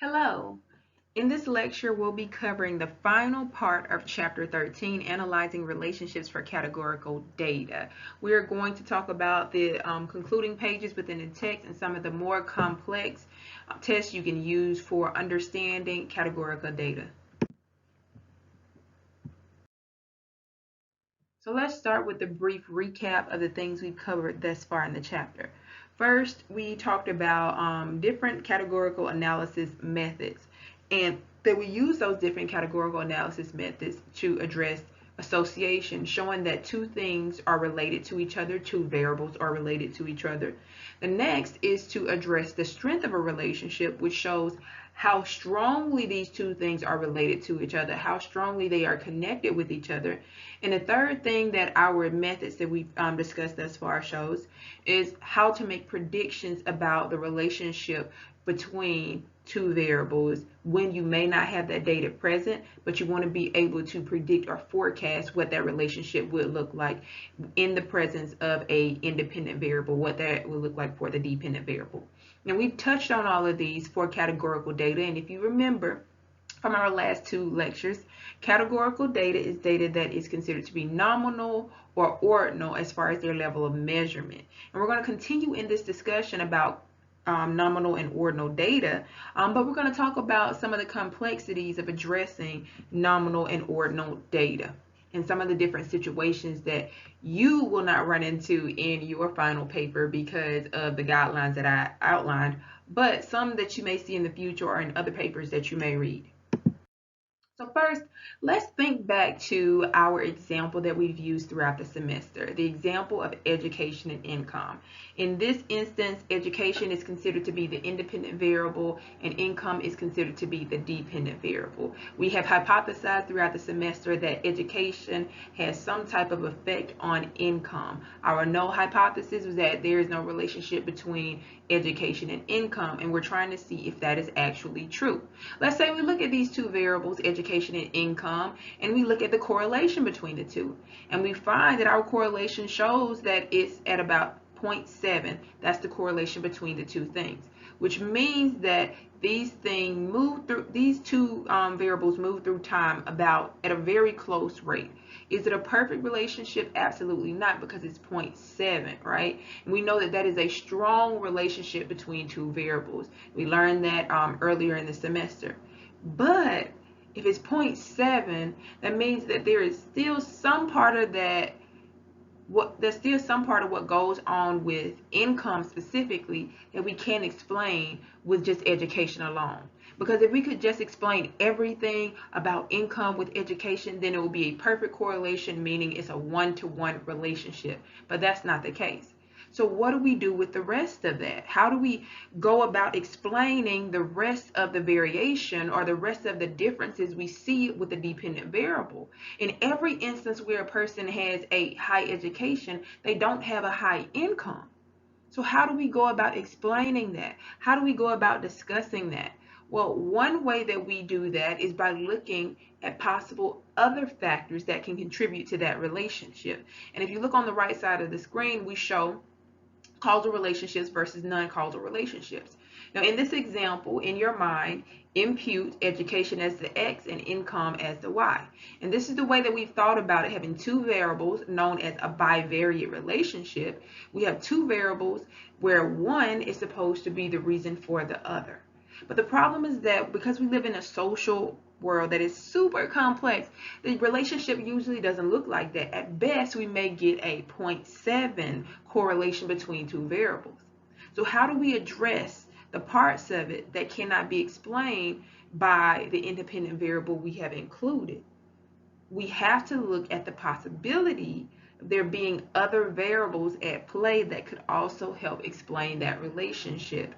Hello. In this lecture, we'll be covering the final part of Chapter 13, Analyzing Relationships for Categorical Data. We are going to talk about the concluding pages within the text and some of the more complex tests you can use for understanding categorical data. So let's start with a brief recap of the things we've covered thus far in the chapter. First, we talked about different categorical analysis methods, and that we use those different categorical analysis methods to address association, showing that two things are related to each other, two variables are related to each other. The next is to address the strength of a relationship, which shows how strongly these two things are related to each other, how strongly they are connected with each other. And the third thing that our methods that we've discussed thus far shows is how to make predictions about the relationship between two variables when you may not have that data present, but you want to be able to predict or forecast what that relationship would look like in the presence of a independent variable, what that would look like for the dependent variable. Now, we've touched on all of these for categorical data, and if you remember from our last two lectures, categorical data is data that is considered to be nominal or ordinal as far as their level of measurement. And we're going to continue in this discussion about nominal and ordinal data, but we're going to talk about some of the complexities of addressing nominal and ordinal data and some of the different situations that you will not run into in your final paper because of the guidelines that I outlined, but some that you may see in the future or in other papers that you may read. So first, let's think back to our example that we've used throughout the semester, the example of education and income. In this instance, education is considered to be the independent variable and income is considered to be the dependent variable. We have hypothesized throughout the semester that education has some type of effect on income. Our null hypothesis was that there is no relationship between education and income, and we're trying to see if that is actually true. Let's say we look at these two variables, education and income, and we look at the correlation between the two, and we find that our correlation shows that it's at about 0.7. That's the correlation between the two things, which means that these two variables move through time about at a very close rate. Is it a perfect relationship? Absolutely not, because it's 0.7, right? And we know that that is a strong relationship between two variables. We learned that earlier in the semester. But if it's 0.7, that means that there is still some part of that there's still some part of what goes on with income specifically that we can't explain with just education alone. Because if we could just explain everything about income with education, then it would be a perfect correlation, meaning it's a one-to-one relationship. But that's not the case. So what do we do with the rest of that? How do we go about explaining the rest of the variation or the rest of the differences we see with the dependent variable? In every instance where a person has a high education, they don't have a high income. So how do we go about explaining that? How do we go about discussing that? Well, one way that we do that is by looking at possible other factors that can contribute to that relationship. And if you look on the right side of the screen, we show causal relationships versus non-causal relationships. Now, in this example, in your mind, impute education as the X and income as the Y. And this is the way that we've thought about it, having two variables known as a bivariate relationship. We have two variables where one is supposed to be the reason for the other. But the problem is that because we live in a social world that is super complex, the relationship usually doesn't look like that. At best, we may get a 0.7 correlation between two variables. So how do we address the parts of it that cannot be explained by the independent variable we have included? We have to look at the possibility of there being other variables at play that could also help explain that relationship.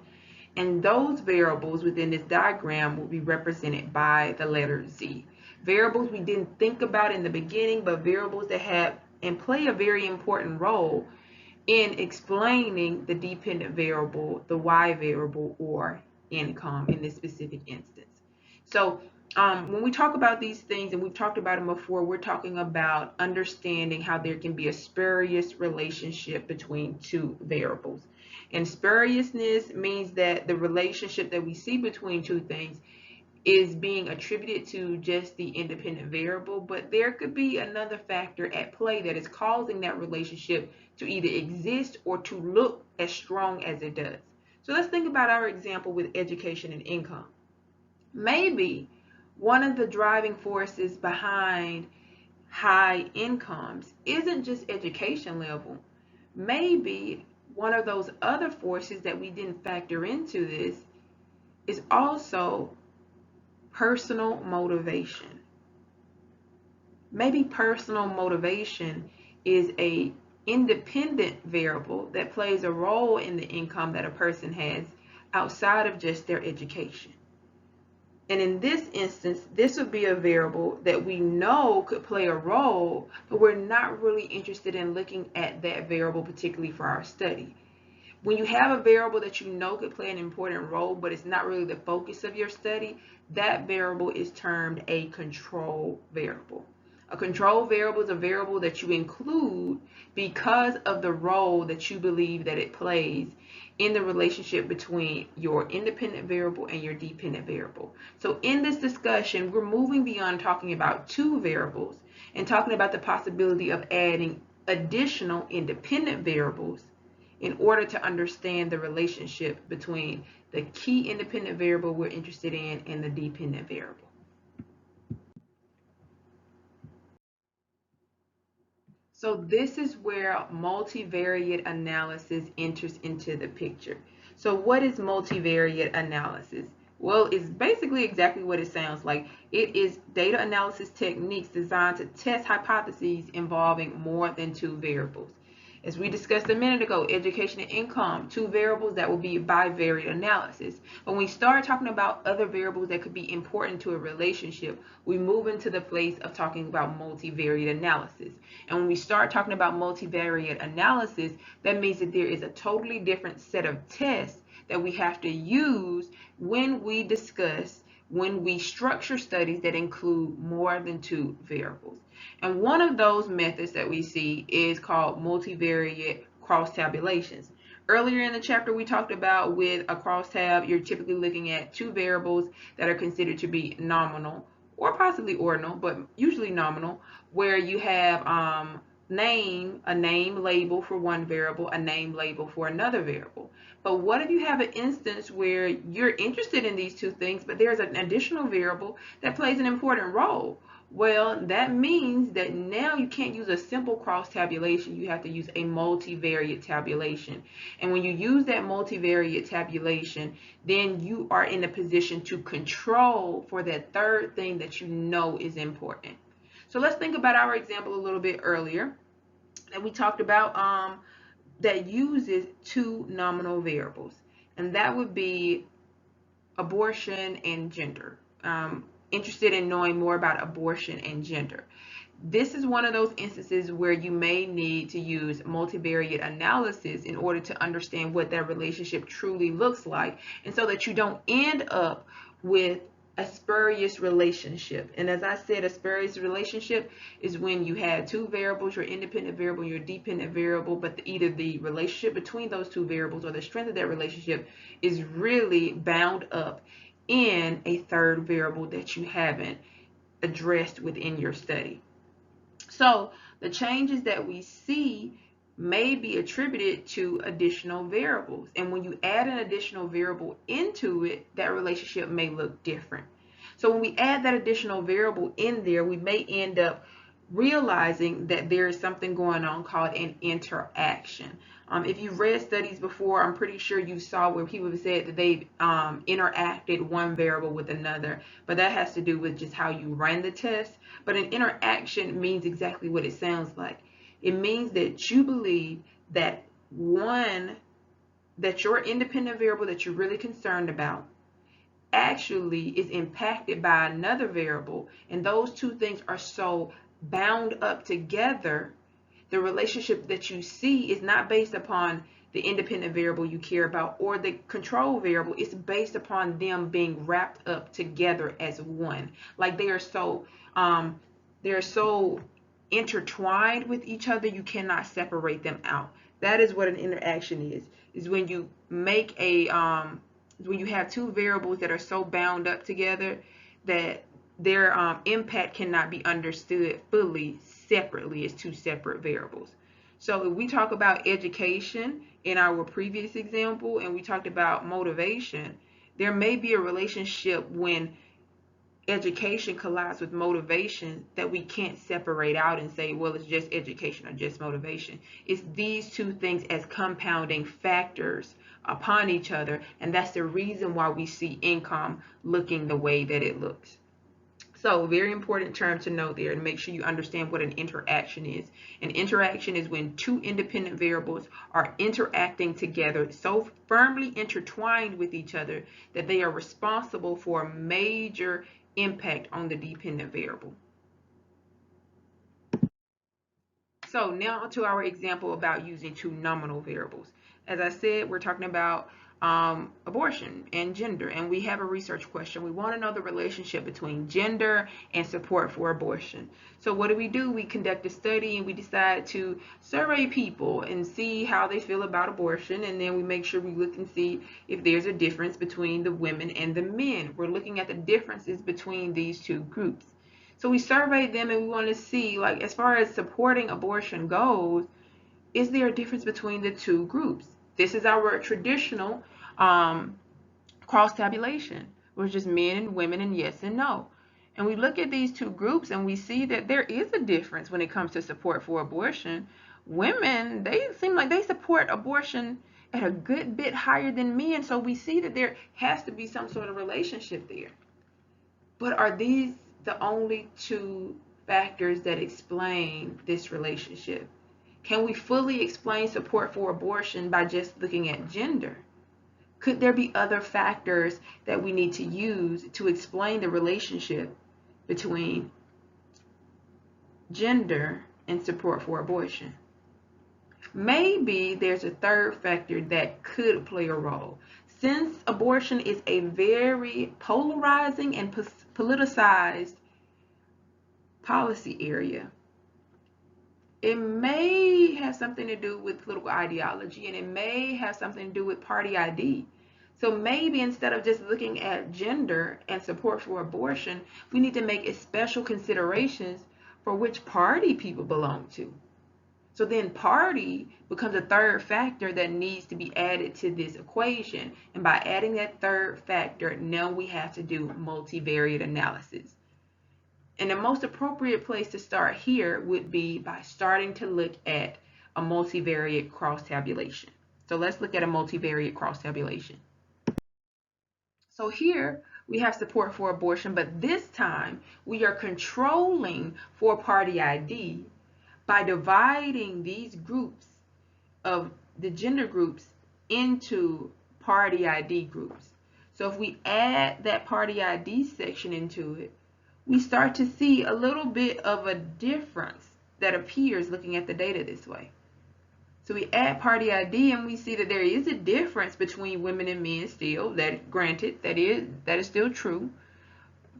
And those variables within this diagram will be represented by the letter Z. Variables we didn't think about in the beginning, but variables that have and play a very important role in explaining the dependent variable, the Y variable, or income in this specific instance. So when we talk about these things, and we've talked about them before, we're talking about understanding how there can be a spurious relationship between two variables. And spuriousness means that the relationship that we see between two things is being attributed to just the independent variable, but there could be another factor at play that is causing that relationship to either exist or to look as strong as it does. So let's think about our example with education and income. Maybe one of the driving forces behind high incomes isn't just education level. Maybe one of those other forces that we didn't factor into this is also personal motivation. Maybe personal motivation is a independent variable that plays a role in the income that a person has outside of just their education. And in this instance, this would be a variable that we know could play a role, but we're not really interested in looking at that variable particularly for our study. When you have a variable that you know could play an important role, but it's not really the focus of your study, that variable is termed a control variable. A control variable is a variable that you include because of the role that you believe that it plays in the relationship between your independent variable and your dependent variable. So in this discussion, we're moving beyond talking about two variables and talking about the possibility of adding additional independent variables in order to understand the relationship between the key independent variable we're interested in and the dependent variable. So this is where multivariate analysis enters into the picture. So what is multivariate analysis? Well, it's basically exactly what it sounds like. It is data analysis techniques designed to test hypotheses involving more than two variables. As we discussed a minute ago, education and income, two variables that will be bivariate analysis. When we start talking about other variables that could be important to a relationship, we move into the place of talking about multivariate analysis. And when we start talking about multivariate analysis, that means that there is a totally different set of tests that we have to use when we structure studies that include more than two variables. And one of those methods that we see is called multivariate cross-tabulations. Earlier in the chapter, we talked about with a crosstab, you're typically looking at two variables that are considered to be nominal or possibly ordinal, but usually nominal, where you have a name label for one variable, a name label for another variable. But what if you have an instance where you're interested in these two things, but there's an additional variable that plays an important role? Well, that means that now you can't use a simple cross tabulation. You have to use a multivariate tabulation. And when you use that multivariate tabulation, then you are in a position to control for that third thing that you know is important. So let's think about our example a little bit earlier that we talked about that uses two nominal variables. And that would be abortion and gender. Interested in knowing more about abortion and gender. This is one of those instances where you may need to use multivariate analysis in order to understand what that relationship truly looks like, and so that you don't end up with a spurious relationship. And as I said, a spurious relationship is when you have two variables, your independent variable, your dependent variable, but either the relationship between those two variables or the strength of that relationship is really bound up in a third variable that you haven't addressed within your study. So the changes that we see may be attributed to additional variables. And when you add an additional variable into it, that relationship may look different. So when we add that additional variable in there, we may end up realizing that there is something going on called an interaction. If you've read studies before, I'm pretty sure you saw where people have said that they've interacted one variable with another, but that has to do with just how you run the test. But an interaction means exactly what it sounds like. It means that you believe that that your independent variable that you're really concerned about actually is impacted by another variable, and those two things are so bound up together, the relationship that you see is not based upon the independent variable you care about or the control variable. It's based upon them being wrapped up together as one. Like they are so intertwined with each other, you cannot separate them out. That is what an interaction is. is when you make a when you have two variables that are so bound up together that their impact cannot be understood fully separately as two separate variables. So if we talk about education in our previous example and we talked about motivation, there may be a relationship when education collides with motivation that we can't separate out and say, well, it's just education or just motivation. It's these two things as compounding factors upon each other, and that's the reason why we see income looking the way that it looks. So, very important term to note there, and make sure you understand what an interaction is. An interaction is when two independent variables are interacting together, so firmly intertwined with each other that they are responsible for a major impact on the dependent variable. So now to our example about using two nominal variables. As I said, we're talking about abortion and gender, and we have a research question. We want to know the relationship between gender and support for abortion. So what do? We conduct a study and we decide to survey people and see how they feel about abortion, and then we make sure we look and see if there's a difference between the women and the men. We're looking at the differences between these two groups. So we surveyed them and we want to see, like, as far as supporting abortion goes, is there a difference between the two groups? This is our traditional cross tabulation, which is just men and women and yes and no. And we look at these two groups and we see that there is a difference when it comes to support for abortion. Women, they seem like they support abortion at a good bit higher than men, so we see that there has to be some sort of relationship there. But are these the only two factors that explain this relationship? Can we fully explain support for abortion by just looking at gender? Could there be other factors that we need to use to explain the relationship between gender and support for abortion? Maybe there's a third factor that could play a role. Since abortion is a very polarizing and politicized policy area, it may have something to do with political ideology, and it may have something to do with party ID. So maybe instead of just looking at gender and support for abortion, we need to make special considerations for which party people belong to. So then party becomes a third factor that needs to be added to this equation. And by adding that third factor, now we have to do multivariate analysis. And the most appropriate place to start here would be by starting to look at a multivariate cross tabulation. So let's look at a multivariate cross tabulation. So here we have support for abortion, but this time we are controlling for party ID by dividing these groups of the gender groups into party ID groups. So if we add that party ID section into it, we start to see a little bit of a difference that appears looking at the data this way. So we add party ID and we see that there is a difference between women and men still. That, granted, that is still true.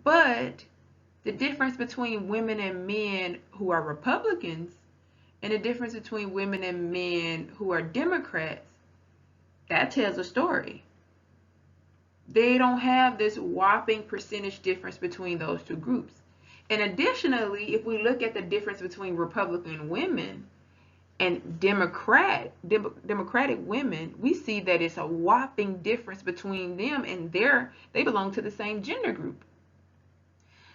But the difference between women and men who are Republicans and the difference between women and men who are Democrats, that tells a story. They don't have this whopping percentage difference between those two groups. And additionally, if we look at the difference between Republican women and Democratic women, we see that it's a whopping difference between them, and they belong to the same gender group.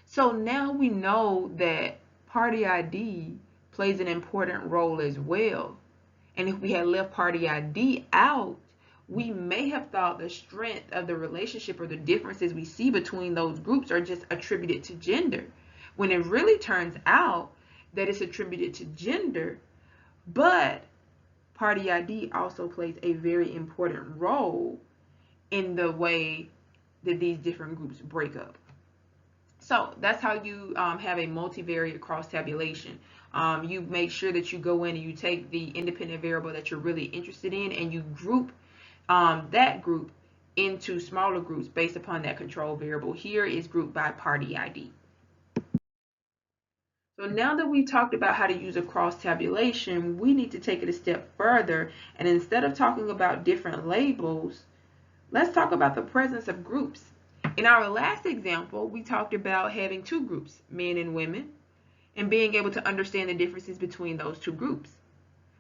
So now we know that party ID plays an important role as well. And if we had left party ID out, we may have thought the strength of the relationship or the differences we see between those groups are just attributed to gender, when it really turns out that it's attributed to gender, but party ID also plays a very important role in the way that these different groups break up. So that's how you have a multivariate cross tabulation. You make sure that you go in and you take the independent variable that you're really interested in and you group that group into smaller groups based upon that control variable. Here is grouped by party ID. So now that we talked about how to use a cross tabulation, we need to take it a step further. And instead of talking about different labels, let's talk about the presence of groups. In our last example, we talked about having two groups, men and women, and being able to understand the differences between those two groups.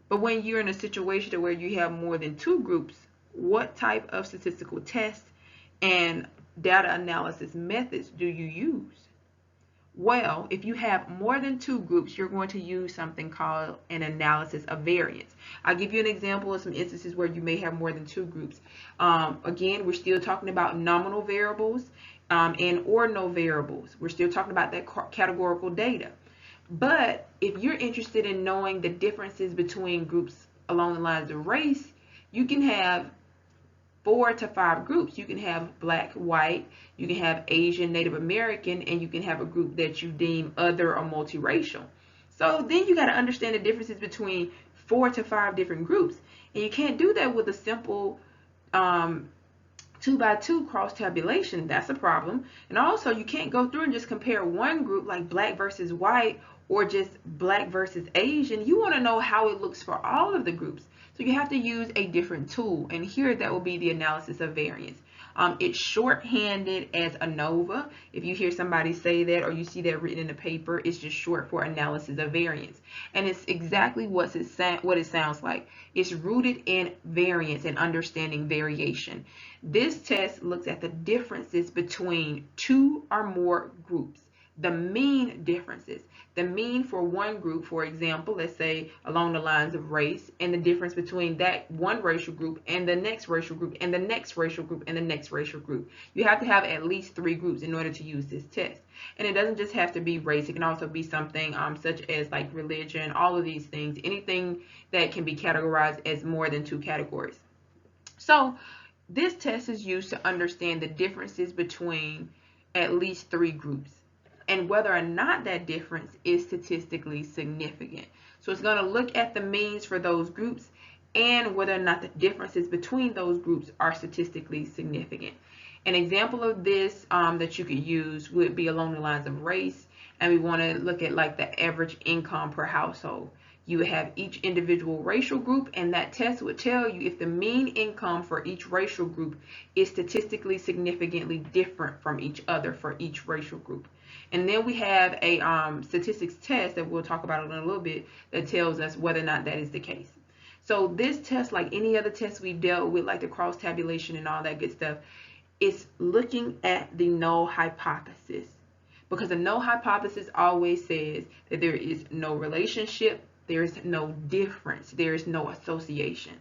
But when you're in a situation where you have more than two groups, what type of statistical tests and data analysis methods do you use? Well, if you have more than two groups, you're going to use something called an analysis of variance. I'll give you an example of some instances where you may have more than two groups. Again, we're still talking about nominal variables and ordinal variables. We're still talking about that categorical data. But if you're interested in knowing the differences between groups along the lines of race, you can have 4 to 5 groups. You can have black, white, you can have Asian, Native American, and you can have a group that you deem other or multiracial. So then you got to understand the differences between 4 to 5 different groups. And you can't do that with a simple 2 by 2 cross tabulation. That's a problem. And also you can't go through and just compare one group like black versus white or just black versus Asian. You want to know how it looks for all of the groups. So you have to use a different tool. And here that will be the analysis of variance. It's shorthanded as ANOVA. If you hear somebody say that or you see that written in the paper, it's just short for analysis of variance. And it's exactly what it sounds like. It's rooted in variance and understanding variation. This test looks at the differences between two or more groups, the mean differences. The mean for one group, for example, let's say along the lines of race, and the difference between that one racial group and the next racial group and the next racial group and the next racial group. You have to have at least 3 groups in order to use this test. And it doesn't just have to be race. It can also be something such as like religion, all of these things, anything that can be categorized as more than 2 categories. So this test is used to understand the differences between at least 3 groups and whether or not that difference is statistically significant. So it's going to look at the means for those groups and whether or not the differences between those groups are statistically significant. An example of this that you could use would be along the lines of race, and we want to look at like the average income per household. You would have each individual racial group, and that test would tell you if the mean income for each racial group is statistically significantly different from each other for each racial group. And then we have a statistics test that we'll talk about in a little bit that tells us whether or not that is the case. So this test, like any other test we've dealt with, like the cross tabulation and all that good stuff, is looking at the null hypothesis. Because the null hypothesis always says that there is no relationship, there is no difference, there is no association.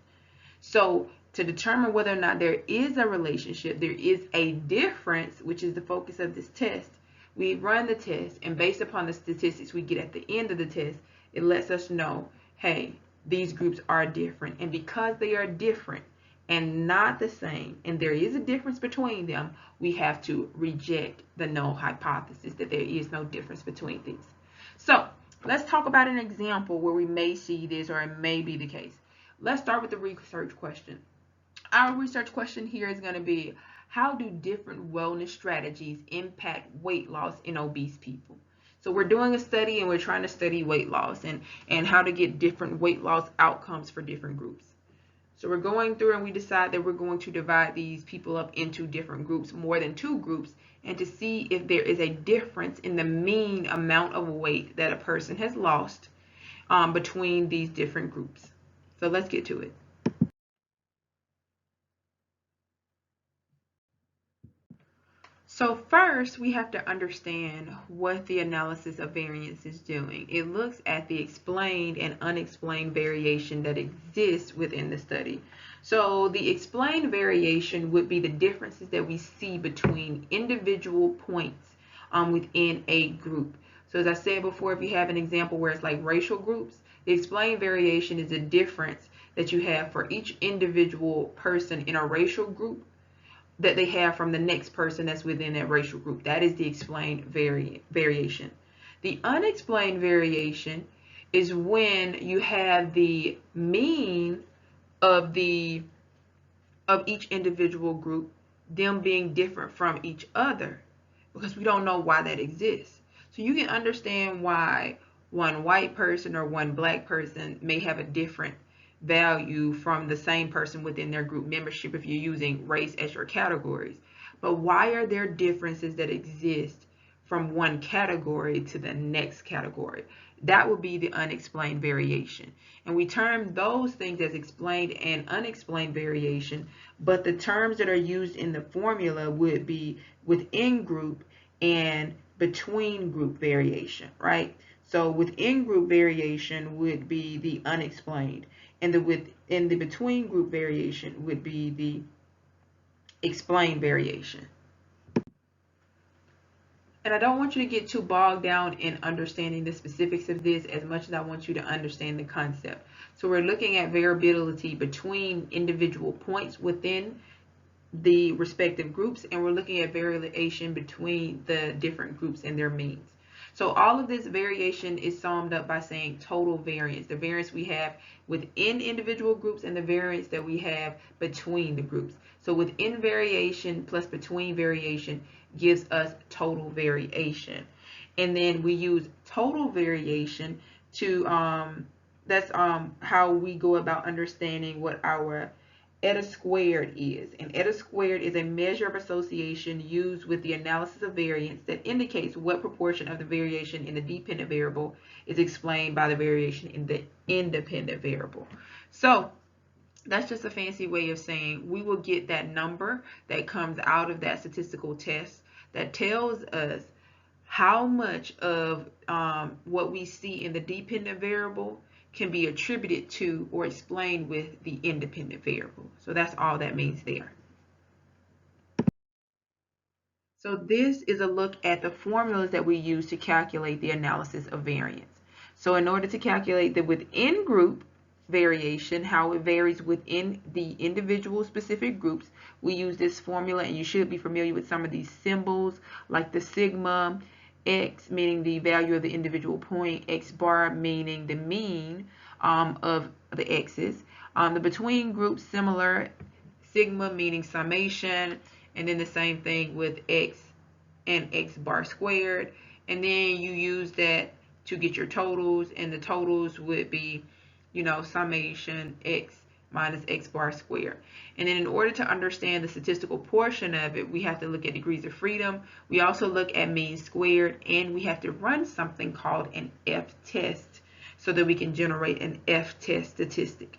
So to determine whether or not there is a relationship, there is a difference, which is the focus of this test, we run the test, and based upon the statistics we get at the end of the test, it lets us know, hey, these groups are different. And because they are different and not the same, and there is a difference between them, we have to reject the null hypothesis that there is no difference between these. So let's talk about an example where we may see this or it may be the case. Let's start with the research question. Our research question here is going to be, how do different wellness strategies impact weight loss in obese people? So we're doing a study and we're trying to study weight loss and how to get different weight loss outcomes for different groups. So we're going through and we decide that we're going to divide these people up into different groups, more than 2 groups, and to see if there is a difference in the mean amount of weight that a person has lost between these different groups. So let's get to it. So first, we have to understand what the analysis of variance is doing. It looks at the explained and unexplained variation that exists within the study. So the explained variation would be the differences that we see between individual points within a group. So as I said before, if you have an example where it's like racial groups, the explained variation is a difference that you have for each individual person in a racial group that they have from the next person that's within that racial group. That is the explained variation. The unexplained variation is when you have the mean of each individual group, them being different from each other, because we don't know why that exists. So you can understand why one white person or one black person may have a different value from the same person within their group membership if you're using race as your categories. But why are there differences that exist from one category to the next category? That would be the unexplained variation. And we term those things as explained and unexplained variation, but the terms that are used in the formula would be within group and between group variation, right? So within group variation would be the unexplained, and the between group variation would be the explained variation. And I don't want you to get too bogged down in understanding the specifics of this as much as I want you to understand the concept. So we're looking at variability between individual points within the respective groups, and we're looking at variation between the different groups and their means. So all of this variation is summed up by saying total variance, the variance we have within individual groups and the variance that we have between the groups. So within variation plus between variation gives us total variation. And then we use total variation to, that's how we go about understanding what our eta squared is. And eta squared is a measure of association used with the analysis of variance that indicates what proportion of the variation in the dependent variable is explained by the variation in the independent variable. So that's just a fancy way of saying we will get that number that comes out of that statistical test that tells us how much of what we see in the dependent variable can be attributed to or explained with the independent variable. So that's all that means there. So this is a look at the formulas that we use to calculate the analysis of variance. So in order to calculate the within group variation, how it varies within the individual specific groups, we use this formula, and you should be familiar with some of these symbols like the sigma, x meaning the value of the individual point, x bar meaning the mean of the x's. The between groups similar, sigma meaning summation, and then the same thing with x and x bar squared. And then you use that to get your totals, and the totals would be, summation x minus x bar squared. And then in order to understand the statistical portion of it, we have to look at degrees of freedom. We also look at mean squared, and we have to run something called an f-test so that we can generate an f-test statistic.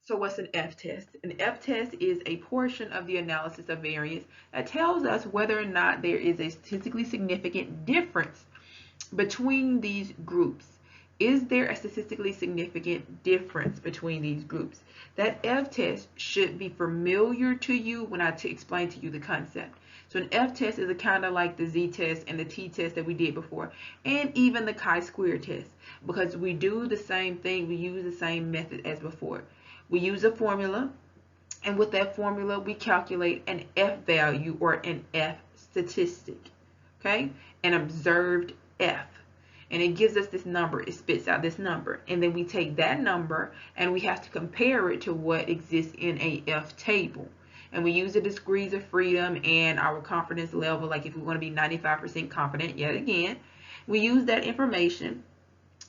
So what's an f-test? An f-test is a portion of the analysis of variance that tells us whether or not there is a statistically significant difference between these groups. Is there a statistically significant difference between these groups? That f-test should be familiar to you when I explain to you the concept. So an f-test is a kind of like the z-test and the t-test that we did before, and even the chi-square test, because we do the same thing, we use the same method as before. We use a formula, and with that formula, we calculate an F value or an F statistic, okay? An observed F. And it gives us this number, it spits out this number. And then we take that number and we have to compare it to what exists in a F table. And we use the degrees of freedom and our confidence level, like if we want to be 95% confident, yet again, we use that information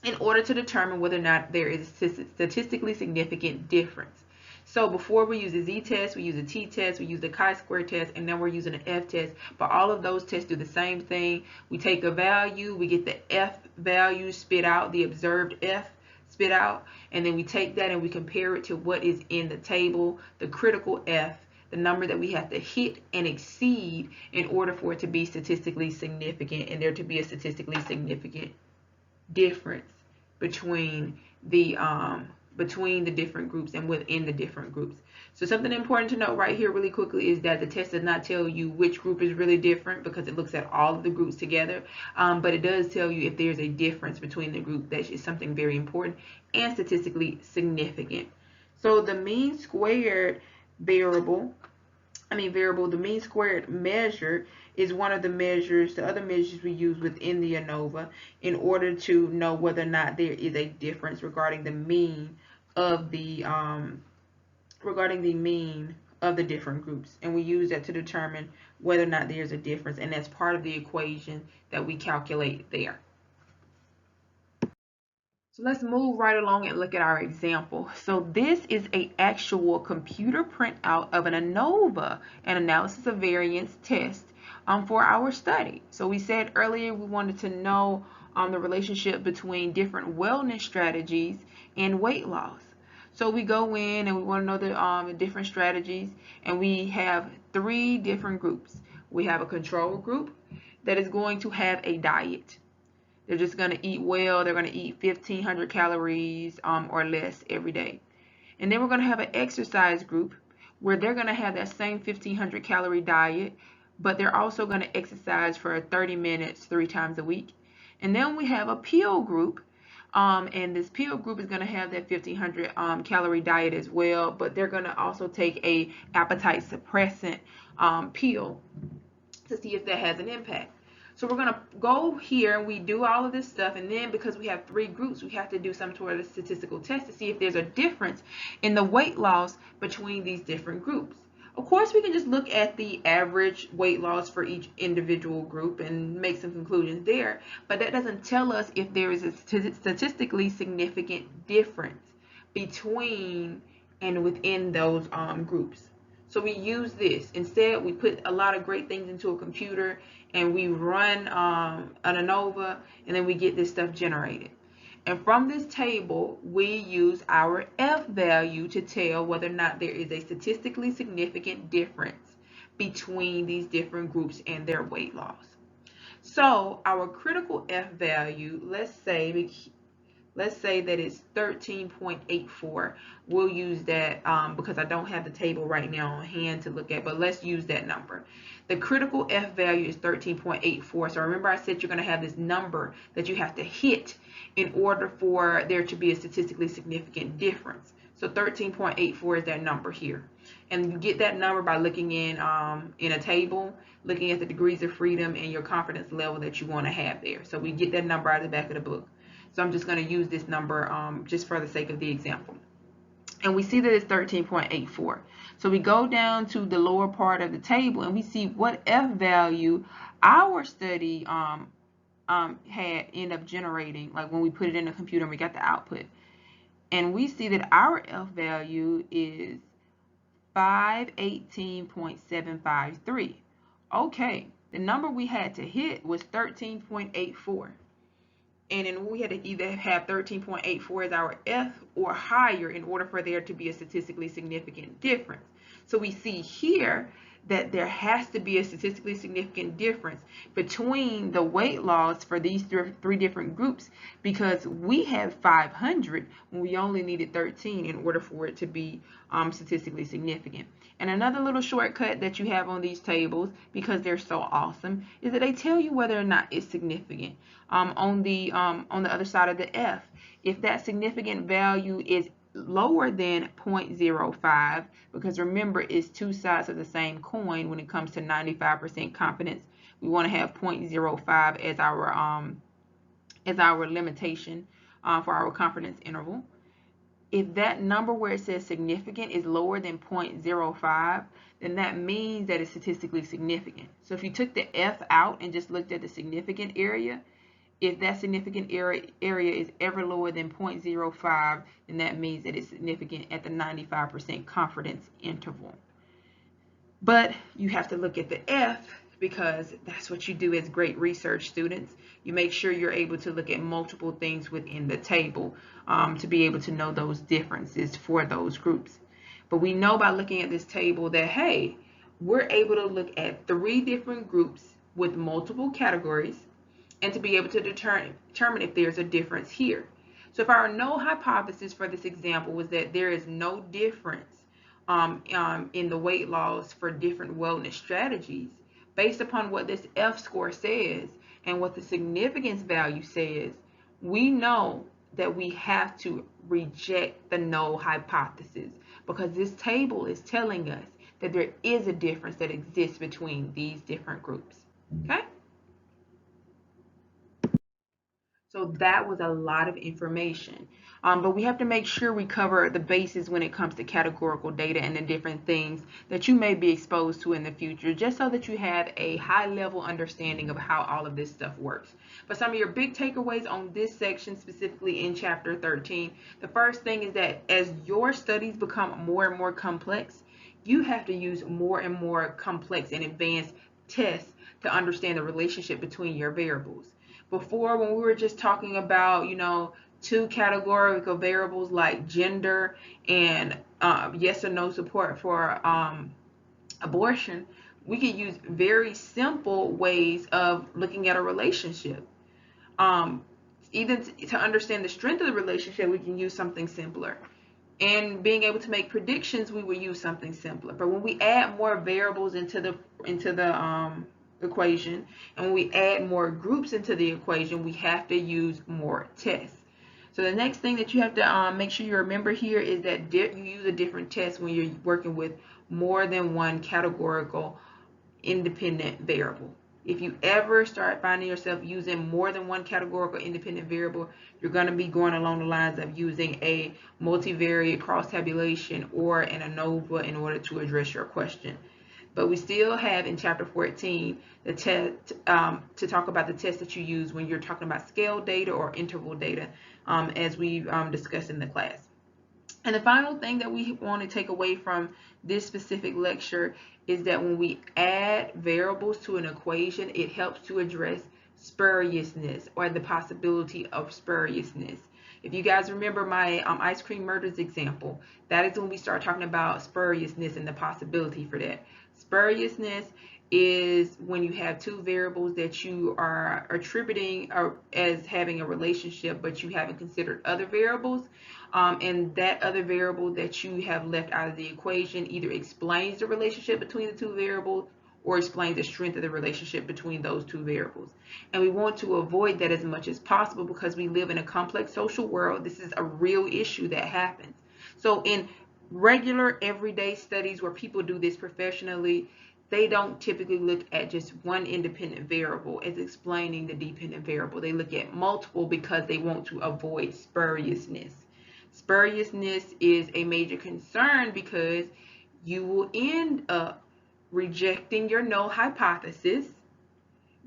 in order to determine whether or not there is a statistically significant difference. So before we use a z-test, we use a t-test, we use the chi-square test, and then we're using an f-test. But all of those tests do the same thing. We take a value, we get the f value spit out, the observed f spit out, and then we take that and we compare it to what is in the table, the critical f, the number that we have to hit and exceed in order for it to be statistically significant and there to be a statistically significant difference between the different groups and within the different groups. So something important to note right here really quickly is that the test does not tell you which group is really different because it looks at all of the groups together, but it does tell you if there's a difference between the group. That is something very important and statistically significant. So the mean squared variable, the mean squared measure is one of the measures, the other measures we use within the ANOVA in order to know whether or not there is a difference regarding the mean of the different groups. And we use that to determine whether or not there's a difference, and that's part of the equation that we calculate there. So let's move right along and look at our example. So this is a actual computer printout of an ANOVA, an analysis of variance test, for our study. So we said earlier we wanted to know the relationship between different wellness strategies and weight loss. So we go in and we want to know the different strategies, and we have three different groups. We have a control group that is going to have a diet. They're just going to eat well. They're going to eat 1,500 calories or less every day. And then we're going to have an exercise group where they're going to have that same 1,500 calorie diet, but they're also going to exercise for 30 minutes 3 times a week. And then we have a pill group. And this pill group is going to have that 1,500 calorie diet as well, but they're going to also take a appetite suppressant pill to see if that has an impact. So we're going to go here and we do all of this stuff, and then because we have three groups, we have to do some sort of statistical test to see if there's a difference in the weight loss between these different groups. Of course, we can just look at the average weight loss for each individual group and make some conclusions there, but that doesn't tell us if there is a statistically significant difference between and within those groups. So we use this. Instead, we put a lot of great things into a computer and we run an ANOVA, and then we get this stuff generated. And from this table, we use our F value to tell whether or not there is a statistically significant difference between these different groups and their weight loss. So our critical F value, let's say that it's 13.84. We'll use that because I don't have the table right now on hand to look at, but let's use that number. The critical F value is 13.84. So remember I said you're going to have this number that you have to hit in order for there to be a statistically significant difference. So 13.84 is that number here. And you get that number by looking in a table, looking at the degrees of freedom and your confidence level that you want to have there. So we get that number out of the back of the book. So I'm just going to use this number just for the sake of the example. And we see that it's 13.84. So we go down to the lower part of the table and we see what F value our study had ended up generating, like when we put it in the computer and we got the output. And we see that our F value is 518.753. Okay, the number we had to hit was 13.84. And then we had to either have 13.84 as our F or higher in order for there to be a statistically significant difference. So we see here that there has to be a statistically significant difference between the weight loss for these three different groups, because we had 500 when we only needed 13 in order for it to be statistically significant. And another little shortcut that you have on these tables, because they're so awesome, is that they tell you whether or not it's significant. On the other side of the F, if that significant value is lower than 0.05, because remember it's two sides of the same coin when it comes to 95% confidence. We want to have 0.05 as our limitation for our confidence interval. If that number where it says significant is lower than 0.05, then that means that it's statistically significant. So if you took the F out and just looked at the significant area, if that significant area is ever lower than 0.05, then that means that it's significant at the 95% confidence interval. But you have to look at the F, because that's what you do as great research students. You make sure you're able to look at multiple things within the table to be able to know those differences for those groups. But we know by looking at this table that, hey, we're able to look at three different groups with multiple categories and to be able to determine if there's a difference here. So if our null hypothesis for this example was that there is no difference in the weight loss for different wellness strategies, based upon what this F score says and what the significance value says, we know that we have to reject the null hypothesis, because this table is telling us that there is a difference that exists between these different groups. Okay? So that was a lot of information. But we have to make sure we cover the bases when it comes to categorical data and the different things that you may be exposed to in the future, just so that you have a high level understanding of how all of this stuff works. But some of your big takeaways on this section, specifically in chapter 13, the first thing is that as your studies become more and more complex, you have to use more and more complex and advanced tests to understand the relationship between your variables. Before, when we were just talking about, two categorical variables like gender and yes or no support for abortion, we could use very simple ways of looking at a relationship. Um, Even to understand the strength of the relationship, we can use something simpler. And being able to make predictions, we will use something simpler. But when we add more variables into the equation, and when we add more groups into the equation, we have to use more tests. So the next thing that you have to make sure you remember here is that you use a different test when you're working with more than one categorical independent variable. If you ever start finding yourself using more than one categorical independent variable, you're going to be going along the lines of using a multivariate cross tabulation or an ANOVA in order to address your question. But we still have in chapter 14 the test to talk about the test that you use when you're talking about scale data or interval data, as we discussed in the class. And the final thing that we want to take away from this specific lecture is that when we add variables to an equation, it helps to address spuriousness or the possibility of spuriousness. If you guys remember my ice cream murders example, that is when we start talking about spuriousness and the possibility for that. Spuriousness is when you have two variables that you are attributing as having a relationship, but you haven't considered other variables. And that other variable that you have left out of the equation either explains the relationship between the two variables or explains the strength of the relationship between those two variables. And we want to avoid that as much as possible because we live in a complex social world. This is a real issue that happens. So in regular everyday studies where people do this professionally, they don't typically look at just one independent variable as explaining the dependent variable. They look at multiple because they want to avoid spuriousness. Spuriousness is a major concern because you will end up rejecting your null hypothesis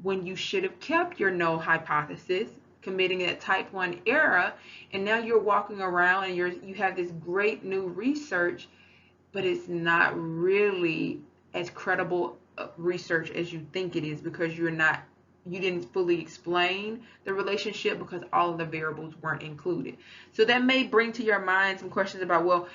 when you should have kept your null hypothesis, committing that type 1 error, and now you're walking around and you have this great new research, but it's not really as credible research as you think it is because you didn't fully explain the relationship because all of the variables weren't included. So that may bring to your mind some questions about, well,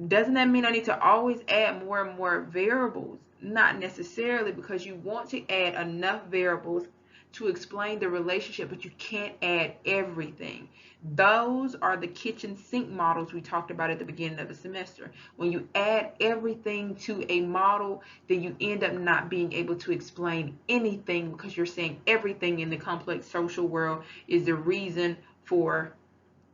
doesn't that mean I need to always add more and more variables? Not necessarily, because you want to add enough variables to explain the relationship, but you can't add everything. Those are the kitchen sink models we talked about at the beginning of the semester. When you add everything to a model, then you end up not being able to explain anything because you're saying everything in the complex social world is the reason for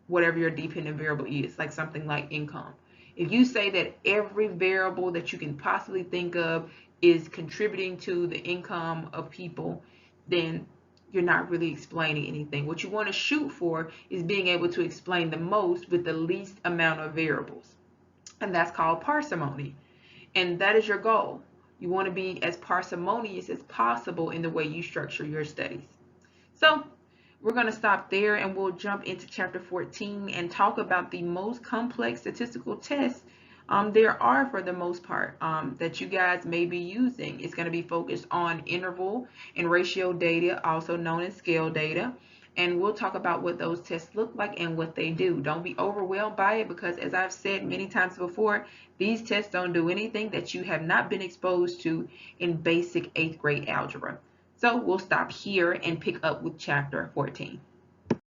whatever your dependent variable is, like something like income. If you say that every variable that you can possibly think of is contributing to the income of people, then you're not really explaining anything. What you want to shoot for is being able to explain the most with the least amount of variables. And that's called parsimony. And that is your goal. You want to be as parsimonious as possible in the way you structure your studies. So we're going to stop there and we'll jump into chapter 14 and talk about the most complex statistical tests there are for the most part that you guys may be using. It's going to be focused on interval and ratio data, also known as scale data. And we'll talk about what those tests look like and what they do. Don't be overwhelmed by it because, as I've said many times before, these tests don't do anything that you have not been exposed to in basic 8th grade algebra. So we'll stop here and pick up with chapter 14.